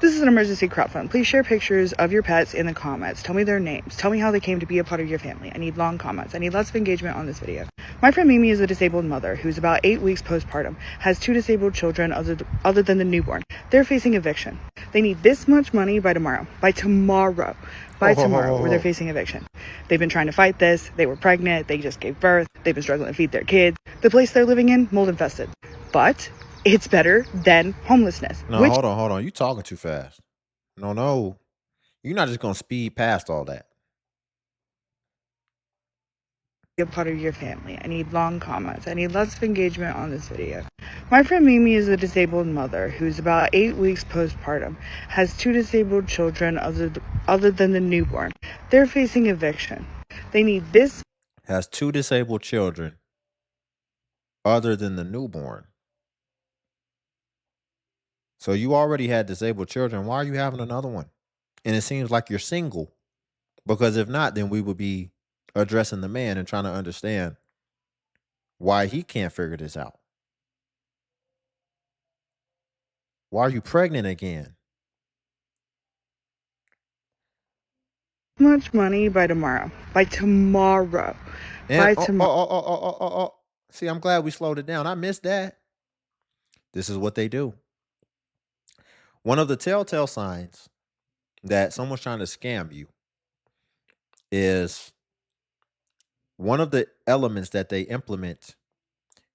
This is an emergency crowdfund. Please share pictures of your pets in the comments. Tell me their names. Tell me how they came to be a part of your family. I need long comments. I need lots of engagement on this video. My friend Mimi is a disabled mother who's about 8 weeks postpartum, has 2 disabled children other than the newborn. They're facing eviction. They need this much money by tomorrow. By tomorrow, or they're facing eviction. They've been trying to fight this. They were pregnant. They just gave birth. They've been struggling to feed their kids. The place they're living in, mold infested. But it's better than homelessness. No, hold on. You talking too fast. No. You're not just going to speed past all that. A part of your family. I need long comments. I need lots of engagement on this video. My friend Mimi is a disabled mother who's about 8 weeks postpartum, has 2 disabled children other than the newborn. They're facing eviction. They need this. Has 2 disabled children other than the newborn. So you already had disabled children. Why are you having another one? And it seems like you're single. Because if not, then we would be addressing the man and trying to understand why he can't figure this out. Why are you pregnant again? Much money by tomorrow. By tomorrow. And, by tomorrow. See, I'm glad we slowed it down. I missed that. This is what they do. One of the telltale signs that someone's trying to scam you is one of the elements that they implement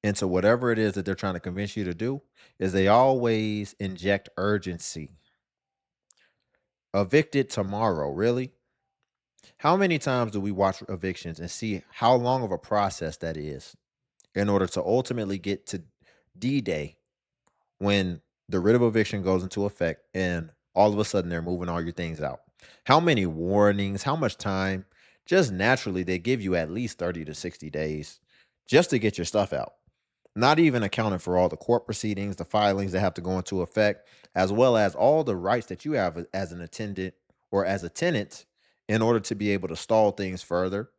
into whatever it is that they're trying to convince you to do is they always inject urgency. Evicted tomorrow, really? How many times do we watch evictions and see how long of a process that is in order to ultimately get to D-Day when the writ of eviction goes into effect and all of a sudden they're moving all your things out? How many warnings, how much time? Just naturally, they give you at least 30 to 60 days just to get your stuff out. Not even accounting for all the court proceedings, the filings that have to go into effect, as well as all the rights that you have as an attendant or as a tenant in order to be able to stall things further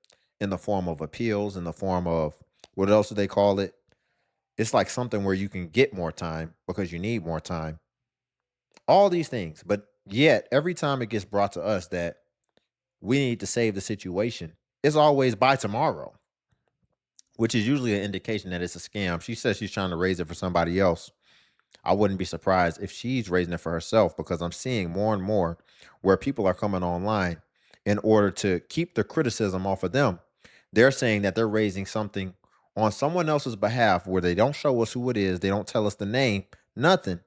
in the form of appeals, in the form of, what else do they call it? It's like something where you can get more time because you need more time. All these things. But yet, every time it gets brought to us that we need to save the situation, it's always by tomorrow, which is usually an indication that it's a scam. She says she's trying to raise it for somebody else. I wouldn't be surprised if she's raising it for herself, because I'm seeing more and more where people are coming online in order to keep the criticism off of them. They're saying that they're raising something on someone else's behalf where they don't show us who it is. They don't tell us the name, nothing.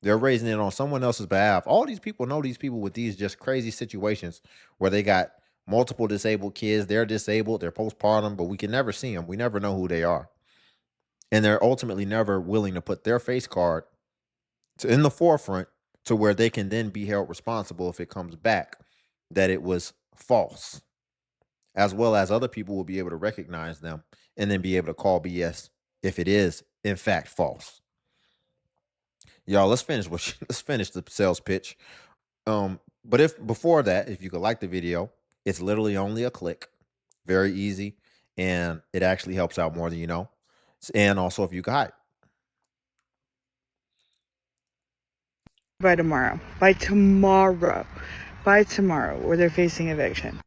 They're raising it on someone else's behalf. All these people know these people with these just crazy situations where they got multiple disabled kids. They're disabled, they're postpartum, but we can never see them. We never know who they are. And they're ultimately never willing to put their face card in the forefront to where they can then be held responsible if it comes back that it was false, as well as other people will be able to recognize them and then be able to call BS if it is in fact false. Y'all, let's finish the sales pitch. But if before that, if you could like the video, it's literally only a click, very easy, and it actually helps out more than you know. And also, if you could hype. By tomorrow, or they're facing eviction.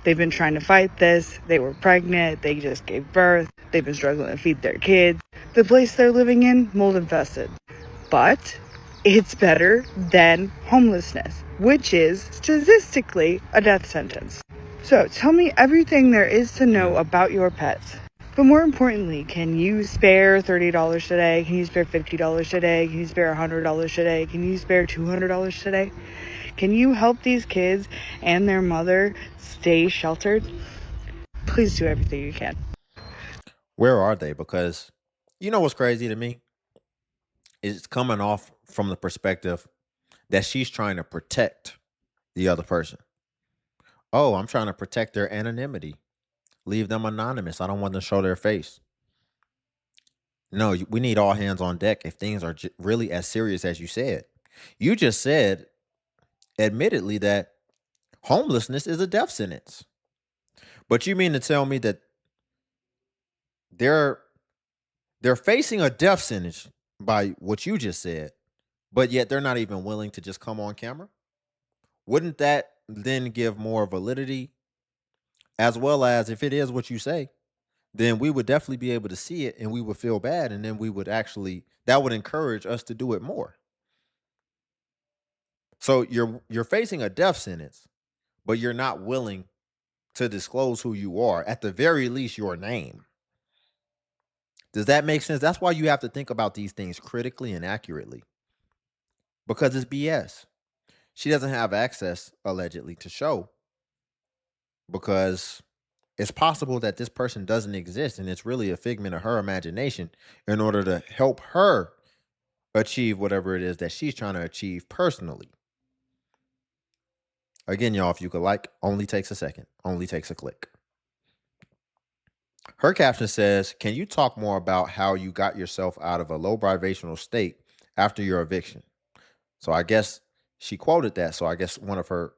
They've been trying to fight this. They were pregnant. They just gave birth. They've been struggling to feed their kids. The place they're living in, mold infested. But it's better than homelessness, which is statistically a death sentence. So tell me everything there is to know about your pets. But more importantly, can you spare $30 today? Can you spare $50 today? Can you spare $100 today? Can you spare $200 today? Can you help these kids and their mother stay sheltered? Please do everything you can. Where are they? Because you know what's crazy to me? It's coming off from the perspective that she's trying to protect the other person. Oh, I'm trying to protect their anonymity. Leave them anonymous. I don't want them to show their face. No, we need all hands on deck if things are really as serious as you said. You just said, admittedly, that homelessness is a death sentence. But you mean to tell me that they're facing a death sentence by what you just said, but yet they're not even willing to just come on camera? Wouldn't that then give more validity, as well as if it is what you say, then we would definitely be able to see it and we would feel bad, and then we would actually, that would encourage us to do it more. So you're facing a death sentence, but you're not willing to disclose who you are, at the very least your name. Does that make sense? That's why you have to think about these things critically and accurately, because it's BS. She doesn't have access, allegedly, to show, because it's possible that this person doesn't exist and it's really a figment of her imagination in order to help her achieve whatever it is that she's trying to achieve personally. Again, y'all, if you could like, only takes a second, only takes a click. Her caption says, "Can you talk more about how you got yourself out of a low vibrational state after your eviction?" So I guess she quoted that. So I guess one of her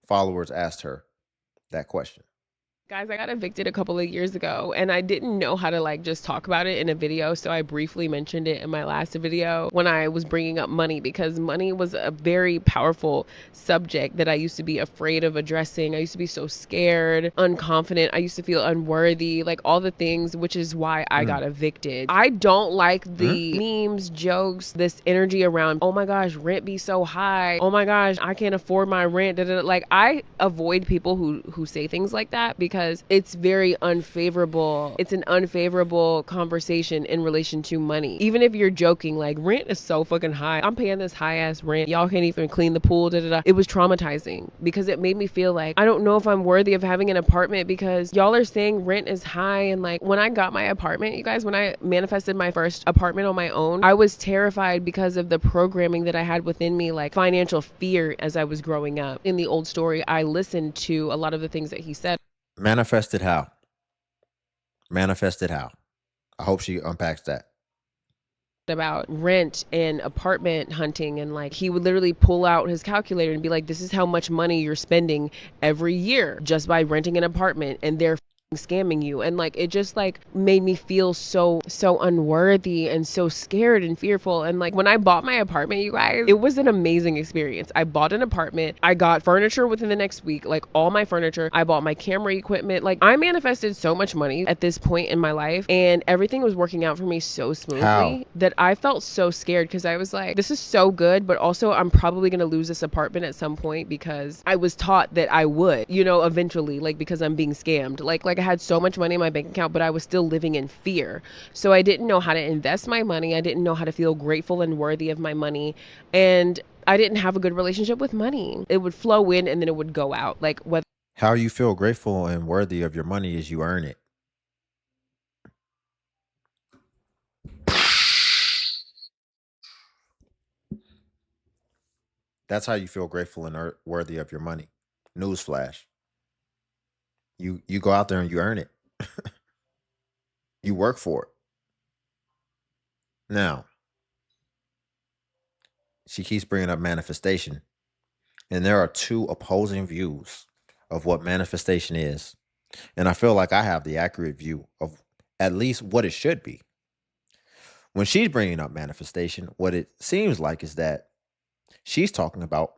followers asked her that question. Guys, I got evicted a couple of years ago and I didn't know how to just talk about it in a video, so I briefly mentioned it in my last video when I was bringing up money, because money was a very powerful subject that I used to be afraid of addressing. I used to be so scared, unconfident. I used to feel unworthy, like all the things, which is why I got evicted. I don't like the memes, jokes, this energy around, oh my gosh, rent be so high. Oh my gosh, I can't afford my rent. Like, I avoid people who say things like that, because it's very unfavorable. It's an unfavorable conversation in relation to money. Even if you're joking, like, rent is so fucking high. I'm paying this high ass rent. Y'all can't even clean the pool. It was traumatizing because it made me feel like I don't know if I'm worthy of having an apartment because y'all are saying rent is high. And like, when I got my apartment, you guys, when I manifested my first apartment on my own, I was terrified because of the programming that I had within me, like financial fear as I was growing up. In the old story, I listened to a lot of the things that he said. Manifested how? Manifested how? I hope she unpacks that. About rent and apartment hunting, and like, he would literally pull out his calculator and be like, this is how much money you're spending every year just by renting an apartment, and they're scamming you. And like, it just like made me feel so unworthy and so scared and fearful. And like, when I bought my apartment, you guys, it was an amazing experience. I bought an apartment, I got furniture within the next week, like all my furniture, I bought my camera equipment. Like, I manifested so much money at this point in my life, and everything was working out for me so How? smoothly that I felt so scared, because I was like, this is so good, but also I'm probably gonna lose this apartment at some point, because I was taught that I would, eventually, like, because I'm being scammed. Like I had so much money in my bank account, but I was still living in fear. So I didn't know how to invest my money. I didn't know how to feel grateful and worthy of my money. And I didn't have a good relationship with money. It would flow in and then it would go out. Like, whether How you feel grateful and worthy of your money is you earn it. That's how you feel grateful and worthy of your money. Newsflash. You go out there and you earn it. You work for it. Now, she keeps bringing up manifestation, and there are two opposing views of what manifestation is. And I feel like I have the accurate view of at least what it should be. When she's bringing up manifestation, what it seems like is that she's talking about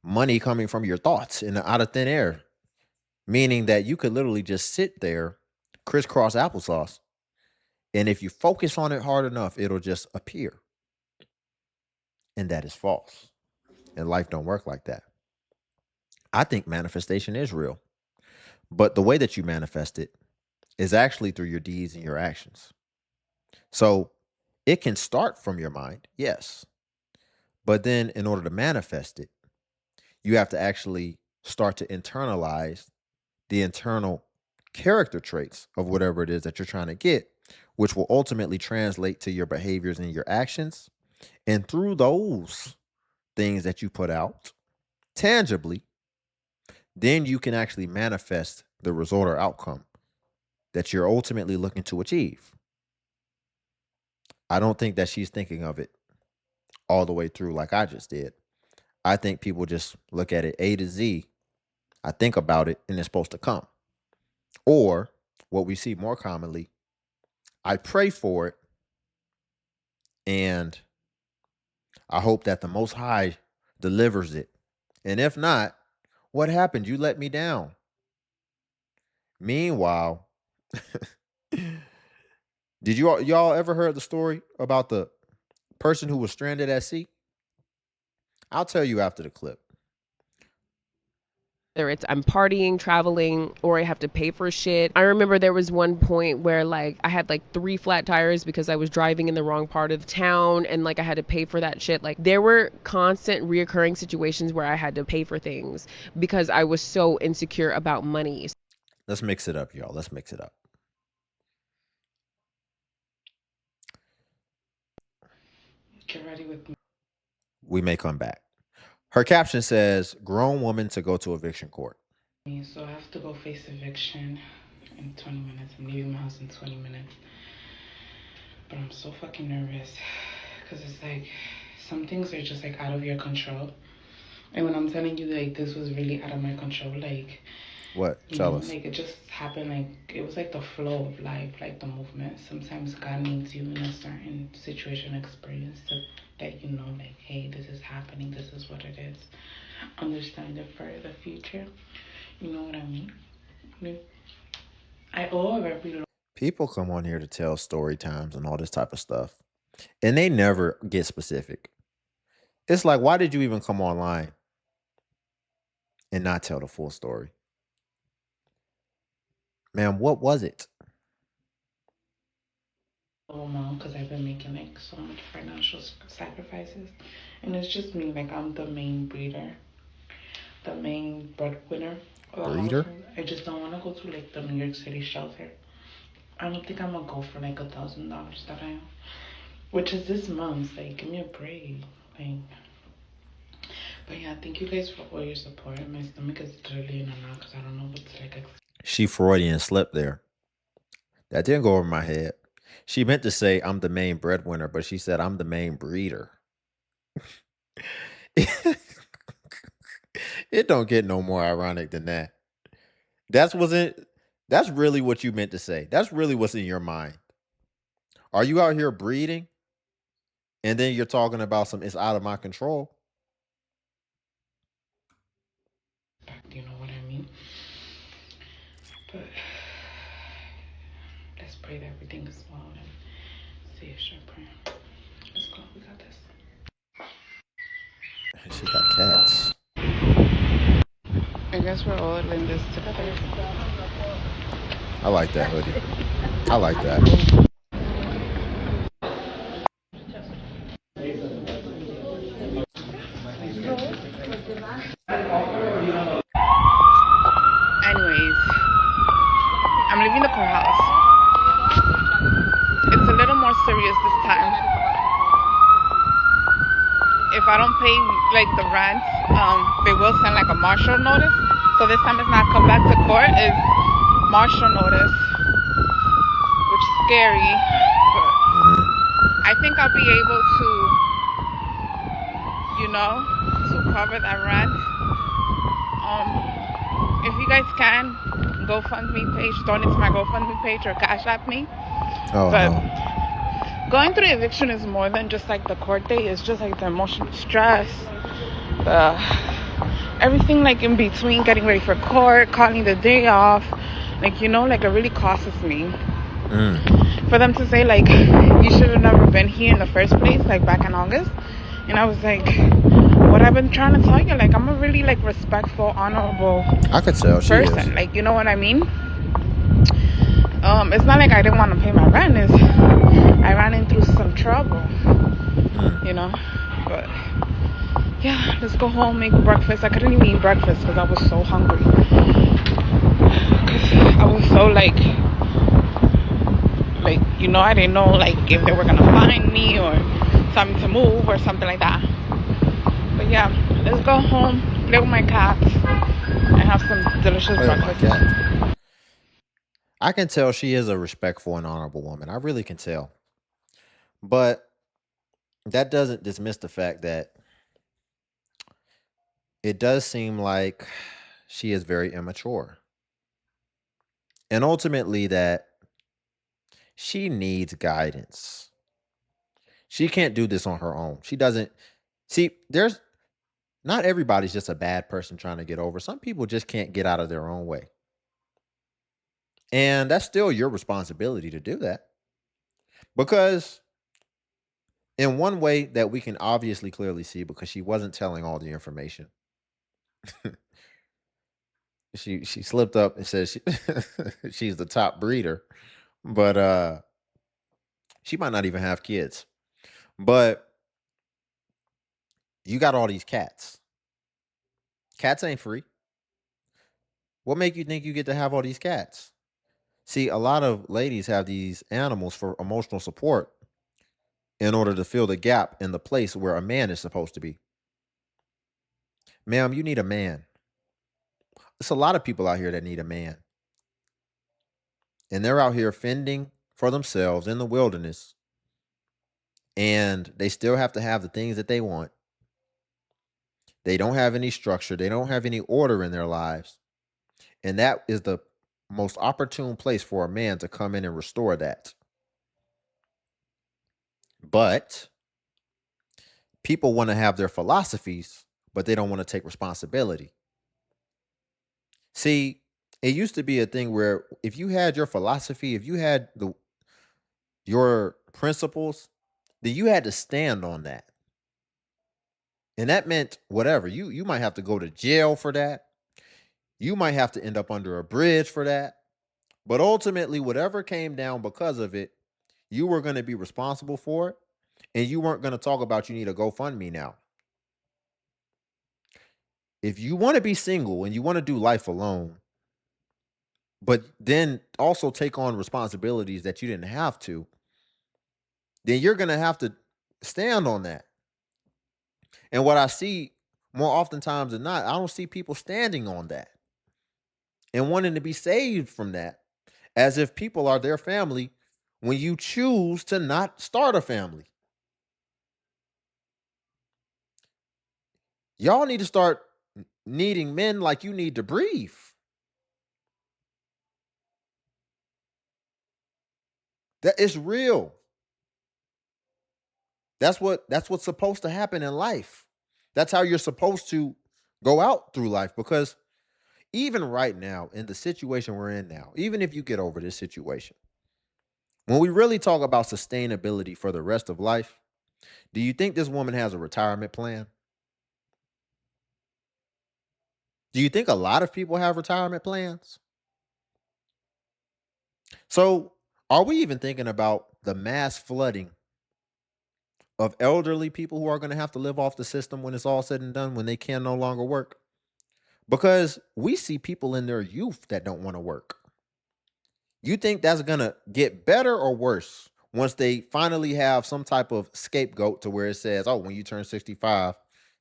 money coming from your thoughts and out of thin air, meaning that you could literally just sit there, crisscross applesauce, and if you focus on it hard enough, it'll just appear. And that is false. And life don't work like that. I think manifestation is real, but the way that you manifest it is actually through your deeds and your actions. So it can start from your mind, yes, but then in order to manifest it, you have to actually start to internalize the internal character traits of whatever it is that you're trying to get, which will ultimately translate to your behaviors and your actions. And through those things that you put out tangibly, then you can actually manifest the result or outcome that you're ultimately looking to achieve. I don't think that she's thinking of it all the way through like I just did. I think people just look at it A to Z. I think about it and it's supposed to come. Or what we see more commonly, I pray for it and I hope that the Most High delivers it. And if not, what happened? You let me down. Meanwhile, did y'all ever heard the story about the person who was stranded at sea? I'll tell you after the clip. Whether it's I'm partying, traveling, or I have to pay for shit. I remember there was one point where like I had like 3 flat tires because I was driving in the wrong part of town and like I had to pay for that shit. Like there were constant reoccurring situations where I had to pay for things because I was so insecure about money. Let's mix it up, y'all. Let's mix it up. Get ready with me. We may come back. Her caption says, grown woman to go to eviction court. So I have to go face eviction in 20 minutes. I'm leaving my house in 20 minutes. But I'm so fucking nervous because it's like some things are just like out of your control. And when I'm telling you like this was really out of my control, like What? Tell us. like it just happened, like it was like the flow of life, like the movement. Sometimes God needs you in a certain situation, experience to let you know, like, hey, this is happening, this is what it is. Understand it for the future. You know what I mean? I owe every People come on here to tell story times and all this type of stuff, and they never get specific. It's like, why did you even come online and not tell the full story? Man, what was it? amount because I've been making like so much financial sacrifices, and it's just me. Like I'm the main breeder, the main breadwinner of the Breeder? household. I just don't want to go to like the New York City shelter. I don't think I'm gonna go for like $1,000 that I, which is this month. Like, give me a break. Like, but yeah, thank you guys for all your support. My stomach is literally in a knot because I don't know what to like. She Freudian slipped there. That didn't go over my head. She meant to say I'm the main breadwinner, but she said I'm the main breeder. It don't get no more ironic than that. That's really what you meant to say. That's really what's in your mind. Are you out here breeding? And then you're talking about some it's out of my control. You know what I mean? But let's pray that everything is well and say a short prayer. Let's go. We got this. She got cats. I guess we're all in this together. I like that hoodie. I like that. Anyways, I'm leaving the courthouse. It's a little more serious this time. If I don't pay like the rent, they will send like a marshal notice. So this time it's not come back to court, it's marshal notice, which is scary. But I think I'll be able to cover that rent. If you guys can, GoFundMe page, donate to my GoFundMe page or Cash App me. Oh But no. going through eviction is more than just like the court day. It's just like the emotional stress, the everything like in between, getting ready for court, calling the day off. Like, like it really costs me. For them to say like you should have never been here in the first place, like back in August. And I was like, what I've been trying to tell you, like I'm a really like respectful, honorable I could tell she person. is. Like, you know what I mean? It's not like I didn't want to pay my rent. It's I ran into some trouble, But yeah, let's go home, make breakfast. I couldn't even eat breakfast because I was so hungry. Cause I was so like I didn't know like if they were gonna find me or something to move or something like that. But yeah, let's go home, play with my cats, and have some delicious breakfast. I can tell she is a respectful and honorable woman. I really can tell. But that doesn't dismiss the fact that it does seem like she is very immature. And ultimately that she needs guidance. She can't do this on her own. She doesn't see. There's not everybody's just a bad person trying to get over. Some people just can't get out of their own way, and that's still your responsibility to do that. Because in one way that we can obviously clearly see, because she wasn't telling all the information, she slipped up and says she's the top breeder, but she might not even have kids. But you got all these cats. Cats ain't free. What make you think you get to have all these cats? See, a lot of ladies have these animals for emotional support in order to fill the gap in the place where a man is supposed to be. Ma'am, you need a man. There's a lot of people out here that need a man. And they're out here fending for themselves in the wilderness. And they still have to have the things that they want. They don't have any structure. They don't have any order in their lives. And that is the most opportune place for a man to come in and restore that. But people want to have their philosophies, but they don't want to take responsibility. See, it used to be a thing where if you had your philosophy, if you had your principles, then you had to stand on that. And that meant whatever. You might have to go to jail for that. You might have to end up under a bridge for that. But ultimately, whatever came down because of it, you were going to be responsible for it. And you weren't going to talk about you need a GoFundMe now. If you want to be single and you want to do life alone, but then also take on responsibilities that you didn't have to, then you're going to have to stand on that. And what I see more oftentimes than not, I don't see people standing on that and wanting to be saved from that as if people are their family when you choose to not start a family. Y'all need to start needing men like you need to breathe. That is real. That's what's supposed to happen in life. That's how you're supposed to go out through life, because even right now in the situation we're in now, even if you get over this situation, when we really talk about sustainability for the rest of life, do you think this woman has a retirement plan? Do you think a lot of people have retirement plans? So, are we even thinking about the mass flooding of elderly people who are going to have to live off the system when it's all said and done, when they can no longer work? Because we see people in their youth that don't want to work. You think that's going to get better or worse once they finally have some type of scapegoat to where it says, oh, when you turn 65,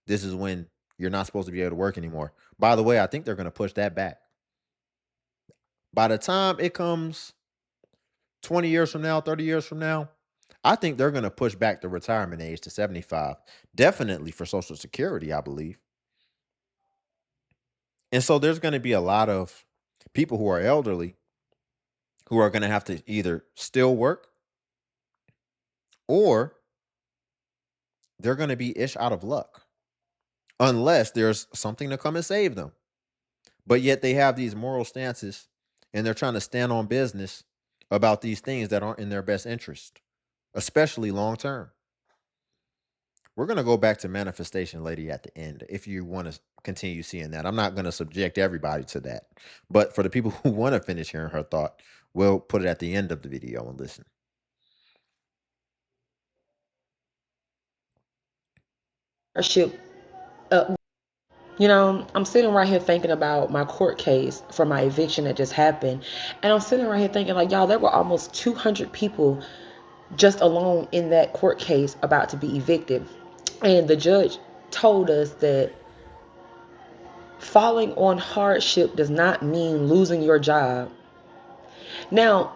this is when you're not supposed to be able to work anymore? By the way, I think they're going to push that back. By the time it comes 20 years from now, 30 years from now, I think they're going to push back the retirement age to 75. Definitely for Social Security, I believe. And so there's going to be a lot of people who are elderly who are going to have to either still work or they're going to be ish out of luck unless there's something to come and save them. But yet they have these moral stances and they're trying to stand on business about these things that aren't in their best interest, especially long term. We're going to go back to manifestation lady at the end if you want to continue seeing that. I'm not going to subject everybody to that. But for the people who want to finish hearing her thought, we'll put it at the end of the video and listen. Hardship. I'm sitting right here thinking about my court case for my eviction that just happened. And I'm sitting right here thinking, like, y'all, there were almost 200 people just alone in that court case about to be evicted. And the judge told us that falling on hardship does not mean losing your job. Now,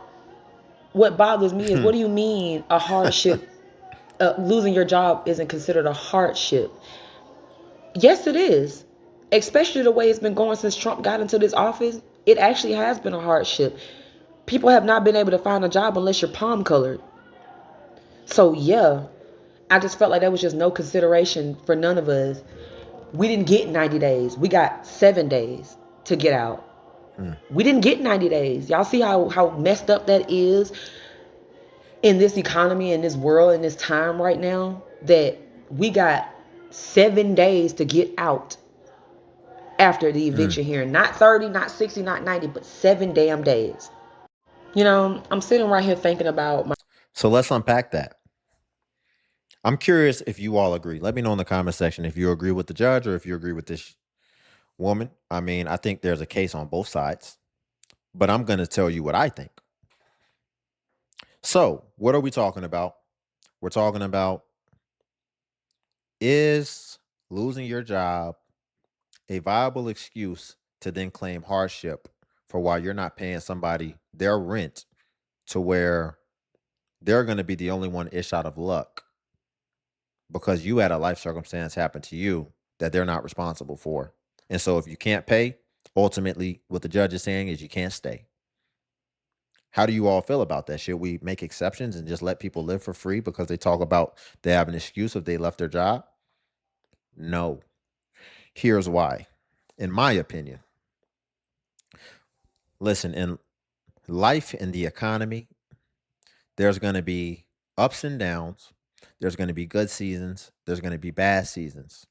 what bothers me is, what do you mean a hardship? Losing your job isn't considered a hardship. Yes, it is. Especially the way it's been going since Trump got into this office. It actually has been a hardship. People have not been able to find a job unless you're palm colored. So, yeah. I just felt like there was just no consideration for none of us. We didn't get 90 days. We got 7 days to get out. We didn't get 90 days. Y'all see how messed up that is in this economy, in this world, in this time right now, that we got 7 days to get out after the eviction hearing. Not 30, not 60, not 90, but 7 damn days. I'm sitting right here thinking about my. So let's unpack that. I'm curious if you all agree. Let me know in the comment section if you agree with the judge or if you agree with this woman. I mean, I think there's a case on both sides, but I'm going to tell you what I think. So, what are we talking about? We're talking about, is losing your job a viable excuse to then claim hardship for why you're not paying somebody their rent, to where they're going to be the only one ish out of luck because you had a life circumstance happen to you that they're not responsible for. And so if you can't pay, ultimately what the judge is saying is you can't stay. How do you all feel about that? Should we make exceptions and just let people live for free because they talk about they have an excuse if they left their job? No. Here's why. In my opinion, listen, in life and the economy, there's going to be ups and downs. There's going to be good seasons. There's going to be bad seasons.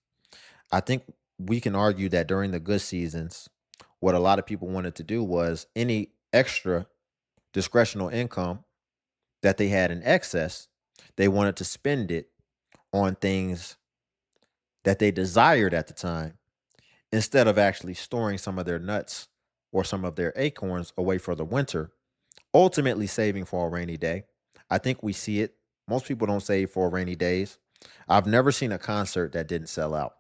I think we can argue that during the good seasons, what a lot of people wanted to do was any extra discretional income that they had in excess, they wanted to spend it on things that they desired at the time instead of actually storing some of their nuts or some of their acorns away for the winter, ultimately saving for a rainy day. I think we see it. Most people don't save for rainy days. I've never seen a concert that didn't sell out,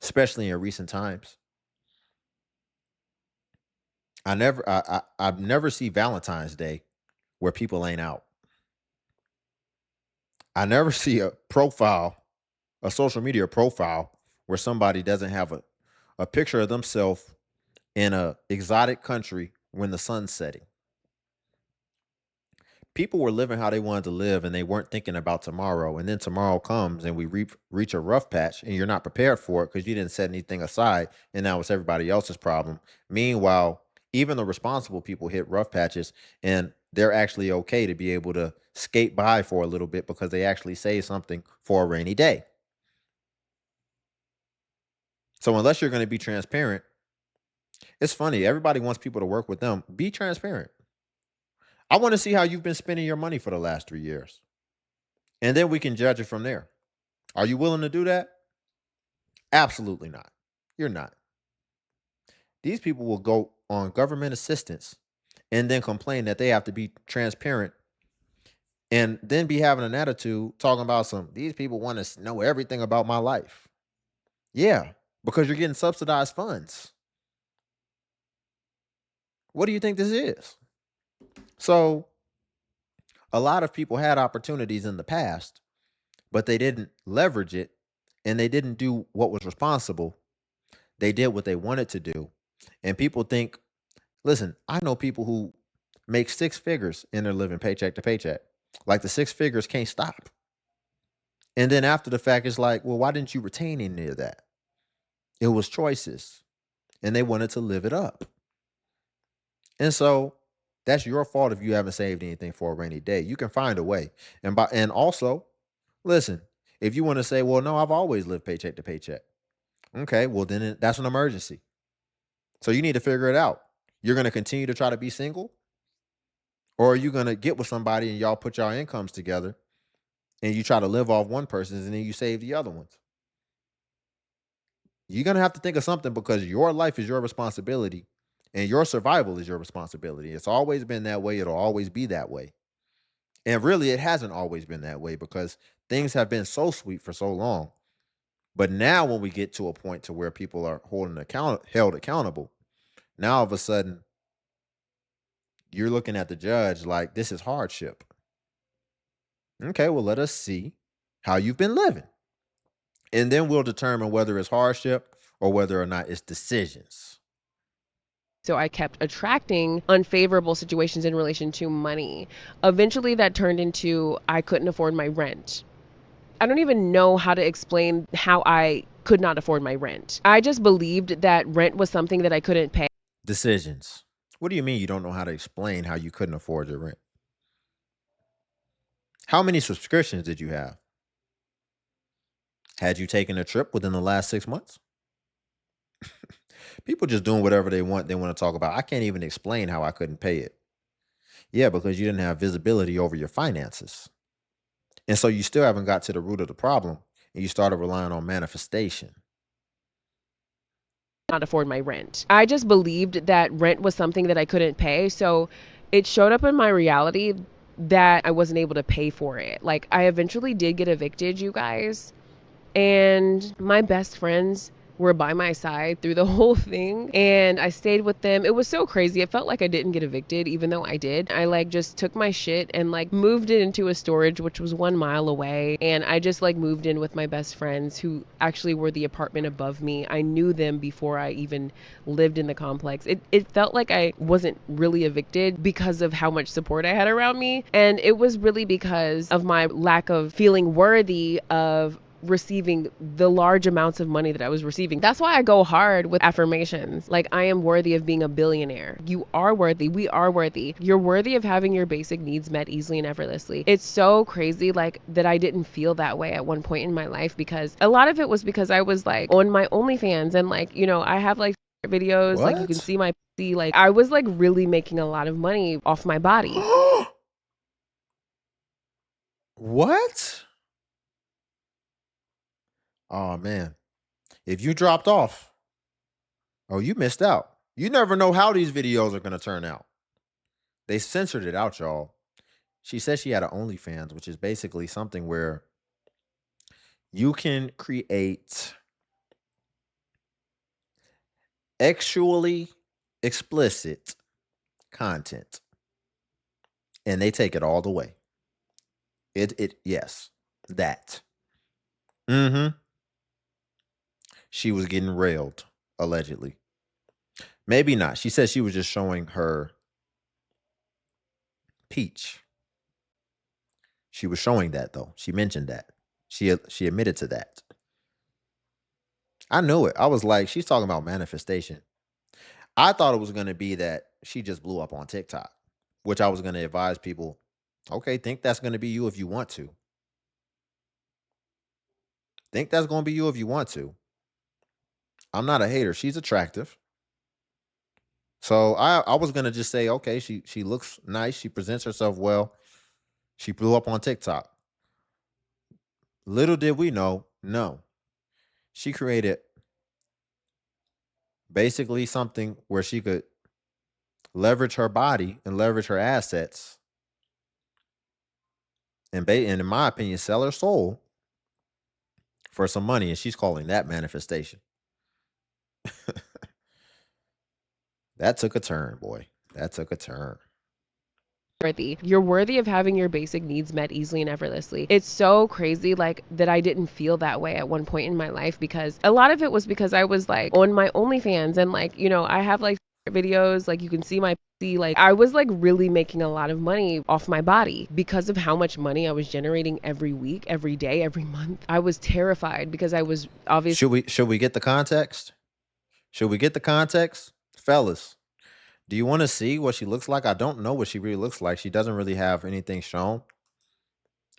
especially in recent times. I've never see Valentine's Day where people ain't out. I never see a social media profile where somebody doesn't have a picture of themselves in a exotic country when the sun's setting. People were living how they wanted to live and they weren't thinking about tomorrow. And then tomorrow comes and we reach a rough patch and you're not prepared for it because you didn't set anything aside. And now it's everybody else's problem. Meanwhile, even the responsible people hit rough patches and they're actually okay to be able to skate by for a little bit because they actually save something for a rainy day. So unless you're going to be transparent, it's funny. Everybody wants people to work with them. Be transparent. I want to see how you've been spending your money for the last 3 years. And then we can judge it from there. Are you willing to do that? Absolutely not. You're not. These people will go on government assistance and then complain that they have to be transparent and then be having an attitude talking about these people want to know everything about my life. Yeah, because you're getting subsidized funds. What do you think this is? So a lot of people had opportunities in the past, but they didn't leverage it and they didn't do what was responsible. They did what they wanted to do. And people think, listen, I know people who make 6 figures and they're living paycheck to paycheck. Like the 6 figures can't stop. And then after the fact, it's like, well, why didn't you retain any of that? It was choices and they wanted to live it up. And so that's your fault if you haven't saved anything for a rainy day. You can find a way. And also, listen, if you want to say, well, no, I've always lived paycheck to paycheck. Okay, well, then that's an emergency. So you need to figure it out. You're going to continue to try to be single? Or are you going to get with somebody and y'all put y'all incomes together and you try to live off one person's and then you save the other ones? You're going to have to think of something because your life is your responsibility and your survival is your responsibility. It's always been that way. It'll always be that way. And really, it hasn't always been that way because things have been so sweet for so long. But now when we get to a point to where people are held accountable, now all of a sudden, you're looking at the judge like this is hardship. Okay, well, let us see how you've been living. And then we'll determine whether it's hardship or whether or not it's decisions. So I kept attracting unfavorable situations in relation to money. Eventually that turned into I couldn't afford my rent. I don't even know how to explain how I could not afford my rent. I just believed that rent was something that I couldn't pay. Decisions. What do you mean you don't know how to explain how you couldn't afford your rent? How many subscriptions did you have? Had you taken a trip within the last 6 months? People just doing whatever they want to talk about. I can't even explain how I couldn't pay it. Yeah, because you didn't have visibility over your finances. And so you still haven't got to the root of the problem, and you started relying on manifestation. Not afford my rent. I just believed that rent was something that I couldn't pay. So it showed up in my reality that I wasn't able to pay for it. Like, I eventually did get evicted, you guys. And my best friends were by my side through the whole thing, and I stayed with them. It was so crazy. It felt like I didn't get evicted even though I did. I like just took my shit and like moved it into a storage which was 1 mile away, and I just like moved in with my best friends who actually were the apartment above me. I knew them before I even lived in the complex. It felt like I wasn't really evicted because of how much support I had around me, and it was really because of my lack of feeling worthy of receiving the large amounts of money that I was receiving. That's why I go hard with affirmations. Like, I am worthy of being a billionaire. You are worthy. We are worthy. You're worthy of having your basic needs met easily and effortlessly. It's so crazy, like, that I didn't feel that way at one point in my life, because a lot of it was because I was like on my OnlyFans, and like, I have like videos, like you can What? see my like I was like really making a lot of money off my body. What? Oh man. If you dropped off, oh, you missed out. You never know how these videos are going to turn out. They censored it out, y'all. She said she had an OnlyFans, which is basically something where you can create sexually explicit content, and they take it all the way. Yes, that. Mm-hmm. She was getting railed, allegedly. Maybe not. She said she was just showing her peach. She was showing that though. She mentioned that. She admitted to that. I knew it. I was like, she's talking about manifestation. I thought it was going to be that she just blew up on TikTok, which I was going to advise people, okay, think that's going to be you if you want to. Think that's going to be you if you want to. I'm not a hater. She's attractive. So I was going to just say, okay, she looks nice. She presents herself well. She blew up on TikTok. Little did we know, no. She created basically something where she could leverage her body and leverage her assets and in my opinion, sell her soul for some money, and she's calling that manifestation. That took a turn, boy. That took a turn. Worthy. You're worthy of having your basic needs met easily and effortlessly. It's so crazy, like, that I didn't feel that way at one point in my life, because a lot of it was because I was like on my OnlyFans, and like, I have like videos, like you can see my like I was like really making a lot of money off my body because of how much money I was generating every week, every day, every month. I was terrified because I was obviously. Should we get the context? Should we get the context? Fellas, do you want to see what she looks like? I don't know what she really looks like. She doesn't really have anything shown.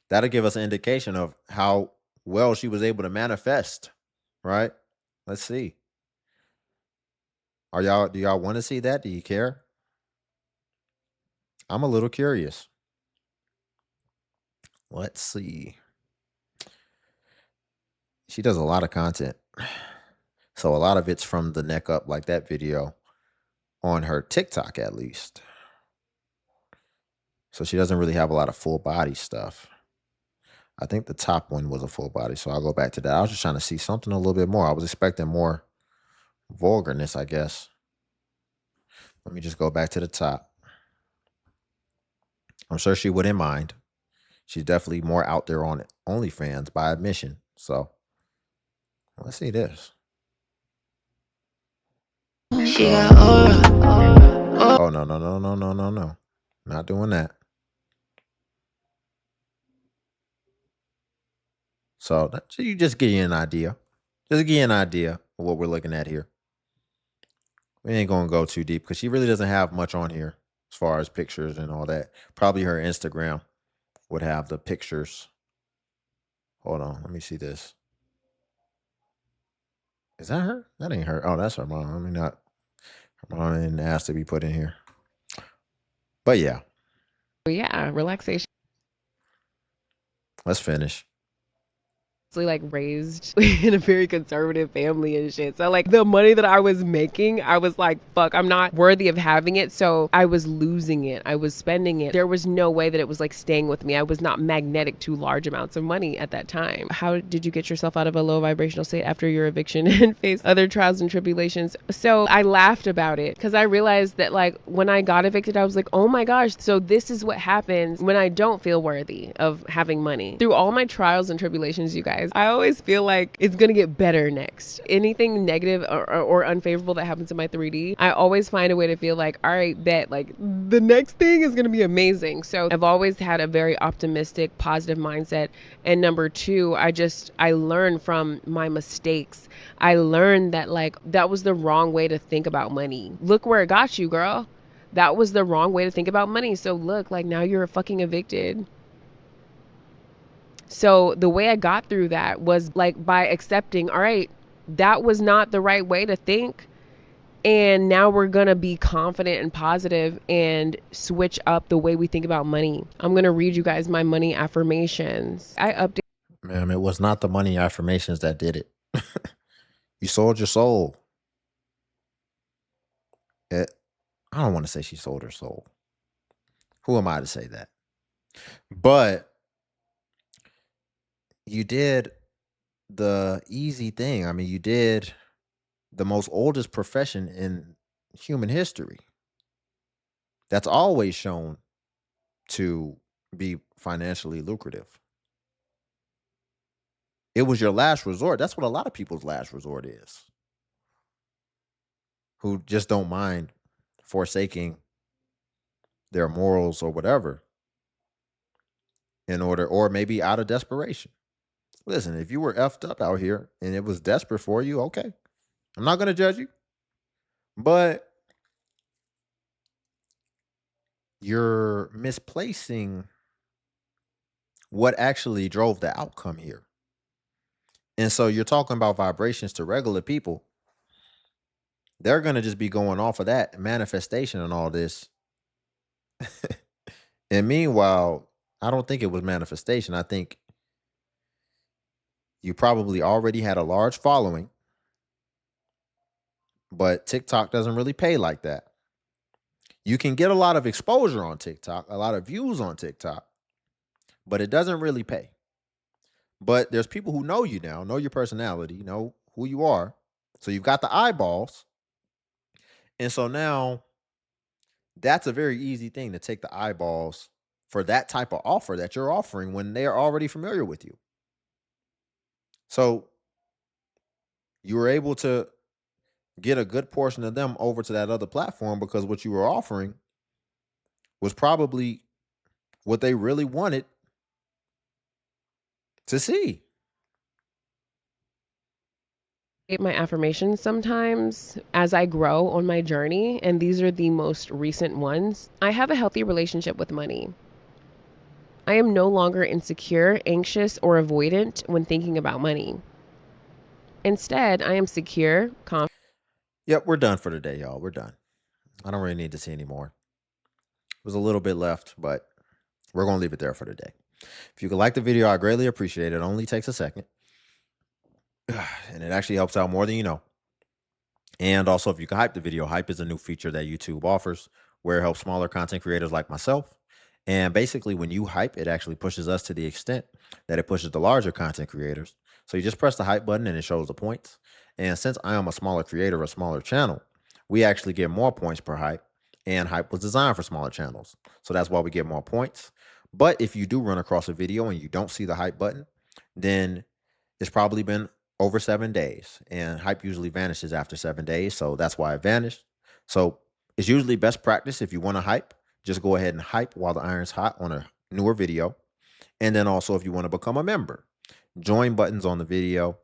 That'll give us an indication of how well she was able to manifest, right? Let's see. Do y'all want to see that? Do you care? I'm a little curious. Let's see. She does a lot of content. So a lot of it's from the neck up, like that video on her TikTok, at least. So she doesn't really have a lot of full body stuff. I think the top one was a full body. So I'll go back to that. I was just trying to see something a little bit more. I was expecting more vulgarness, I guess. Let me just go back to the top. I'm sure she wouldn't mind. She's definitely more out there on OnlyFans by admission. So let's see this. She got aura. Oh, no. Not doing that. So you just give you an idea. Just give you an idea of what we're looking at here. We ain't gonna go too deep because she really doesn't have much on here as far as pictures and all that. Probably her Instagram would have the pictures. Hold on, let me see this. Is that her? That ain't her. Oh, that's her mom. I mean, not her mom didn't ask to be put in here. But yeah, Yeah, relaxation. let's finish. Like raised in a very conservative family and shit. So like the money that I was making, I was like, fuck, I'm not worthy of having it. So I was losing it. I was spending it. There was no way that it was like staying with me. I was not magnetic to large amounts of money at that time. How did you get yourself out of a low vibrational state after your eviction and face other trials and tribulations? So I laughed about it because I realized that like when I got evicted, I was like, oh my gosh, so this is what happens when I don't feel worthy of having money. Through all my trials and tribulations, you guys, I always feel like it's gonna get better next. Anything negative or unfavorable that happens in my 3D, I always find a way to feel like, all right, bet, like the next thing is gonna be amazing. So I've always had a very optimistic, positive mindset. And number two, I learned from my mistakes. I learned that like that was the wrong way to think about money. Look where it got you, girl. That was the wrong way to think about money. So look, like now you're fucking evicted. So the way I got through that was like by accepting, all right, that was not the right way to think. And now we're going to be confident and positive and switch up the way we think about money. I'm going to read you guys my money affirmations. I updated. Ma'am, it was not the money affirmations that did it. You sold your soul. I don't want to say she sold her soul. Who am I to say that? But you did the easy thing. I mean, you did the most oldest profession in human history. That's always shown to be financially lucrative. It was your last resort. That's what a lot of people's last resort is. Who just don't mind forsaking their morals or whatever in order, or maybe out of desperation. Listen, if you were effed up out here and it was desperate for you, okay. I'm not going to judge you, but you're misplacing what actually drove the outcome here. And so you're talking about vibrations to regular people. They're going to just be going off of that manifestation and all this. And meanwhile, I don't think it was manifestation. I think you probably already had a large following, but TikTok doesn't really pay like that. You can get a lot of exposure on TikTok, a lot of views on TikTok, but it doesn't really pay. But there's people who know you now, know your personality, know who you are. So you've got the eyeballs. And so now that's a very easy thing to take the eyeballs for that type of offer that you're offering when they are already familiar with you. So you were able to get a good portion of them over to that other platform because what you were offering was probably what they really wanted to see. My affirmations sometimes as I grow on my journey, and these are the most recent ones. I have a healthy relationship with money. I am no longer insecure, anxious, or avoidant when thinking about money. Instead, I am secure, confident. Yep, we're done for today, y'all. We're done. I don't really need to see any more. There's a little bit left, but we're going to leave it there for today. If you could like the video, I greatly appreciate it. It only takes a second. And it actually helps out more than you know. And also, if you can hype the video, hype is a new feature that YouTube offers where it helps smaller content creators like myself. And basically, when you hype, it actually pushes us to the extent that it pushes the larger content creators. So you just press the hype button and it shows the points. And since I am a smaller creator, a smaller channel, we actually get more points per hype. And hype was designed for smaller channels. So that's why we get more points. But if you do run across a video and you don't see the hype button, then it's probably been over 7 days. And hype usually vanishes after 7 days. So that's why it vanished. So it's usually best practice if you want to hype, just go ahead and hype while the iron's hot on a newer video. And then also if you want to become a member, join buttons on the video.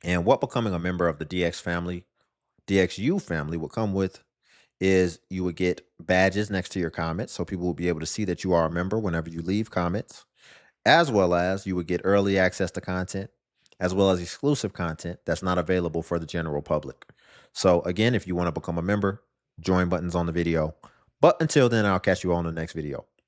And what becoming a member of the DXU family will come with is you would get badges next to your comments. So people will be able to see that you are a member whenever you leave comments, as well as you would get early access to content, as well as exclusive content that's not available for the general public. So again, if you want to become a member, join buttons on the video. But until then, I'll catch you on the next video.